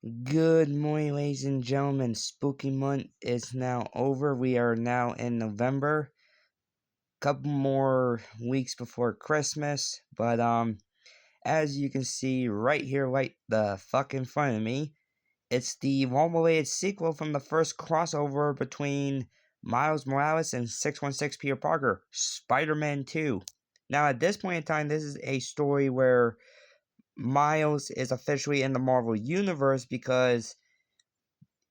Good morning, ladies and gentlemen. Spooky month is now over. We are now in November. Couple more weeks before Christmas, but as you can see right here, right the fuck in front of me, it's the long-awaited sequel from the first crossover between Miles Morales and 616 Peter Parker, Spider-Man 2. Now, at this point in time, this is a story where Miles is officially in the Marvel Universe because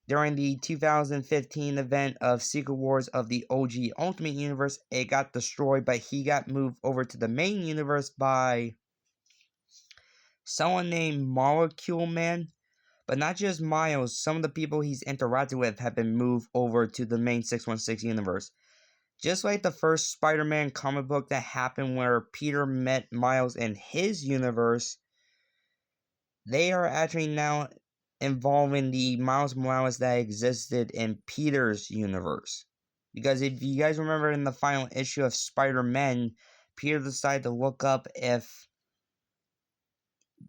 during the 2015 event of Secret Wars of the OG Ultimate Universe, it got destroyed, but he got moved over to the main universe by someone named Molecule Man. But not just Miles, some of the people he's interacted with have been moved over to the main 616 universe. Just like the first Spider-Man comic book that happened where Peter met Miles in his universe, they are actually now involving the Miles Morales that existed in Peter's universe. Because if you guys remember in the final issue of Spider-Man, Peter decided to look up if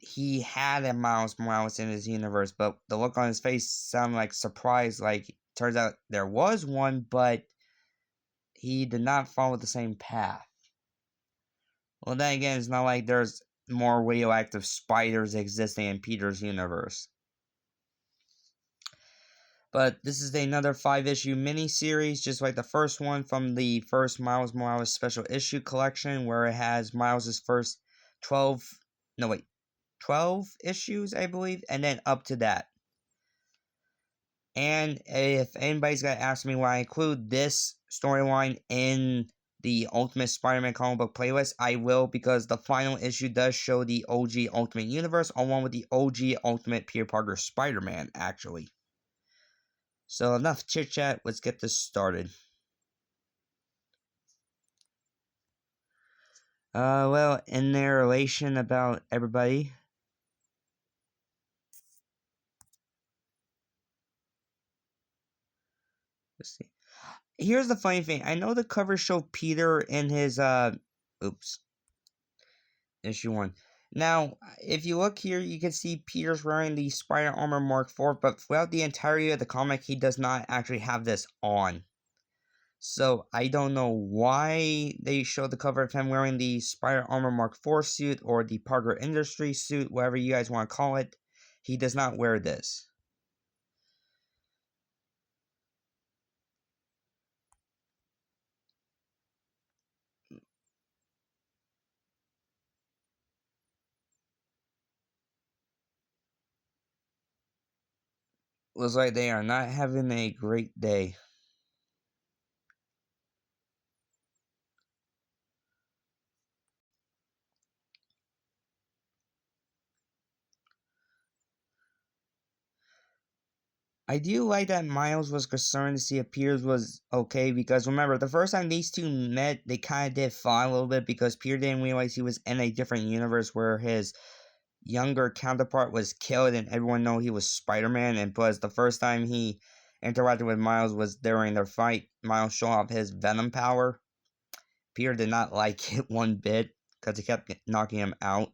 he had a Miles Morales in his universe, but the look on his face sounded like surprise, like turns out there was one, but he did not follow the same path. Well, then again, it's not like there's more radioactive spiders existing in Peter's universe. But this is another 5-issue mini-series, just like the first one from the first Miles Morales special issue collection, where it has Miles' first 12 issues, I believe, and then up to that. And if anybody's gonna ask me why I include this storyline in the Ultimate Spider-Man comic book playlist, I will, because the final issue does show the OG Ultimate Universe, along with the OG Ultimate Peter Parker Spider-Man, actually. So enough chit chat, let's get this started. Well, in their relation about everybody. Let's see. Here's the funny thing. I know the cover showed Peter in his, issue 1. Now, if you look here, you can see Peter's wearing the Spider Armor Mark IV, but throughout the entirety of the comic, he does not actually have this on. So, I don't know why they showed the cover of him wearing the Spider Armor Mark IV suit, or the Parker Industries suit, whatever you guys want to call it. He does not wear this. Looks like they are not having a great day. I do like that Miles was concerned to see if Peter was okay, because remember, the first time these two met, they kind of did fight a little bit because Peter didn't realize he was in a different universe where his younger counterpart was killed and everyone knew he was Spider-Man, and plus the first time he interacted with Miles was during their fight. Miles showed off his Venom power. Peter did not like it one bit because it kept knocking him out.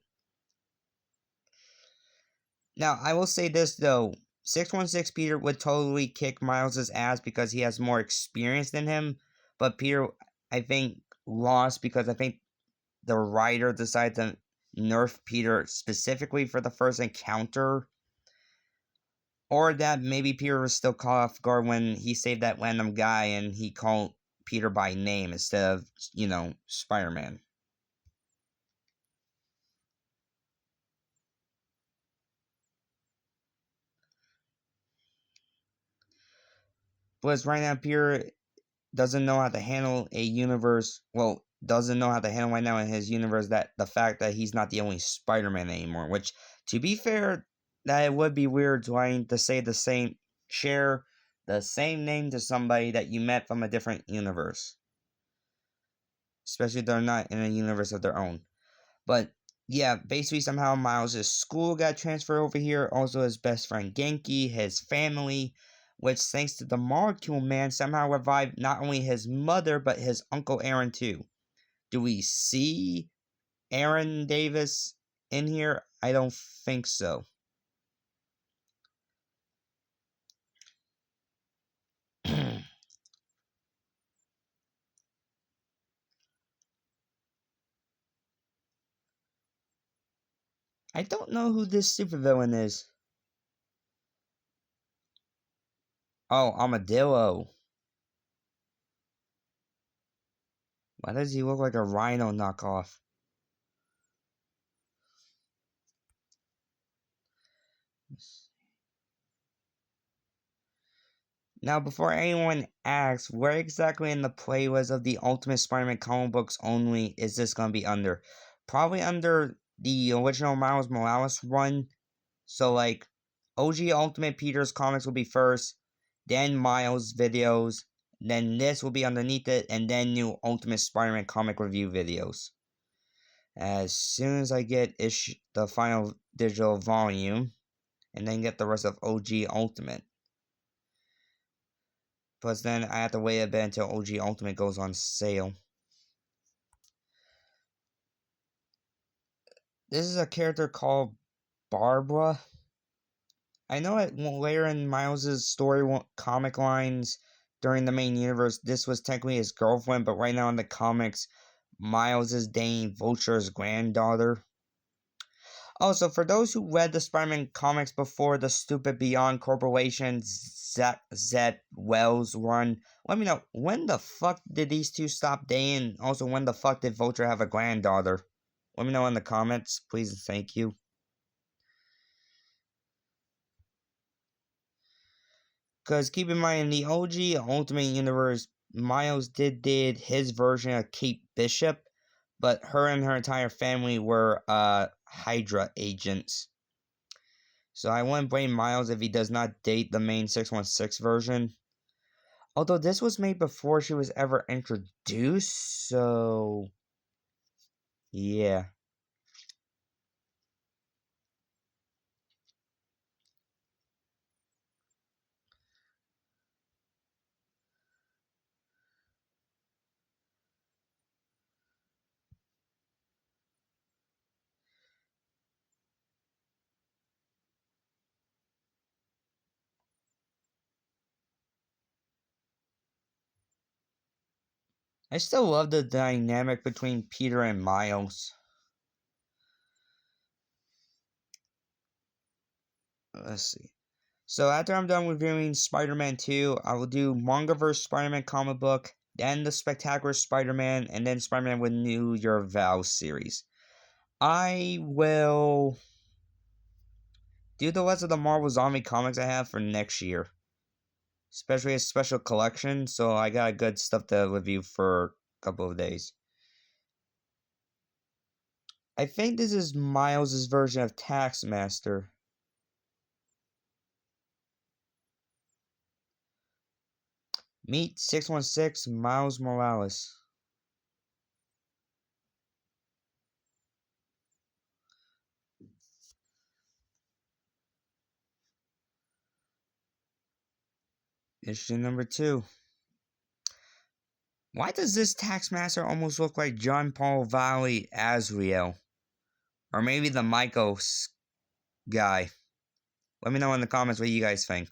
Now, I will say this though, 616 Peter would totally kick Miles' ass because he has more experience than him, but Peter, I think, lost because I think the writer decided to nerf Peter specifically for the first encounter, or that maybe Peter was still caught off guard when he saved that random guy and he called Peter by name instead of, Spider-Man. But right now, Peter doesn't know how to handle a universe, well, doesn't know how to handle right now in his universe that the fact that he's not the only Spider-Man anymore, which, to be fair, that it would be weird trying to share the same name to somebody that you met from a different universe. Especially if they're not in a universe of their own. But, yeah, basically somehow Miles' school got transferred over here, also his best friend Genki, his family, which, thanks to the Molecule Man, somehow revived not only his mother, but his Uncle Aaron too. Do we see Aaron Davis in here? I don't think so. I don't know who this supervillain is. Oh, Armadillo. Why does he look like a Rhino knockoff? Now, before anyone asks, where exactly in the playlist of the Ultimate Spider-Man comic books only is this going to be under? Probably under the original Miles Morales run. So, like, OG Ultimate Peter's comics will be first, then Miles videos, then this will be underneath it, and then new Ultimate Spider-Man comic review videos. As soon as I get the final digital volume, and then get the rest of OG Ultimate. Plus, then I have to wait a bit until OG Ultimate goes on sale. This is a character called Barbara. I know it later in Miles' story comic lines during the main universe, this was technically his girlfriend, but right now in the comics, Miles is dating Vulture's granddaughter. Also, for those who read the Spider-Man comics before the stupid Beyond Corporation Zet Wells run, let me know, when the fuck did these two stop dating? Also, when the fuck did Vulture have a granddaughter? Let me know in the comments, please and thank you. Because keep in mind, in the OG Ultimate Universe, Miles did his version of Kate Bishop, but her and her entire family were Hydra agents. So I wouldn't blame Miles if he does not date the main 616 version. Although this was made before she was ever introduced, so yeah. I still love the dynamic between Peter and Miles. Let's see. So after I'm done reviewing Spider-Man 2, I will do Mangaverse Spider-Man comic book, then the Spectacular Spider-Man, and then Spider-Man Renew Your Vows series. I will do the rest of the Marvel Zombie comics I have for next year. Especially a special collection, so I got good stuff to review for a couple of days. I think this is Miles' version of Taskmaster. Meet 616 Miles Morales. Issue number 2. Why does this Taskmaster almost look like John Paul Valley Azrael? Or maybe the Michaels guy. Let me know in the comments what you guys think.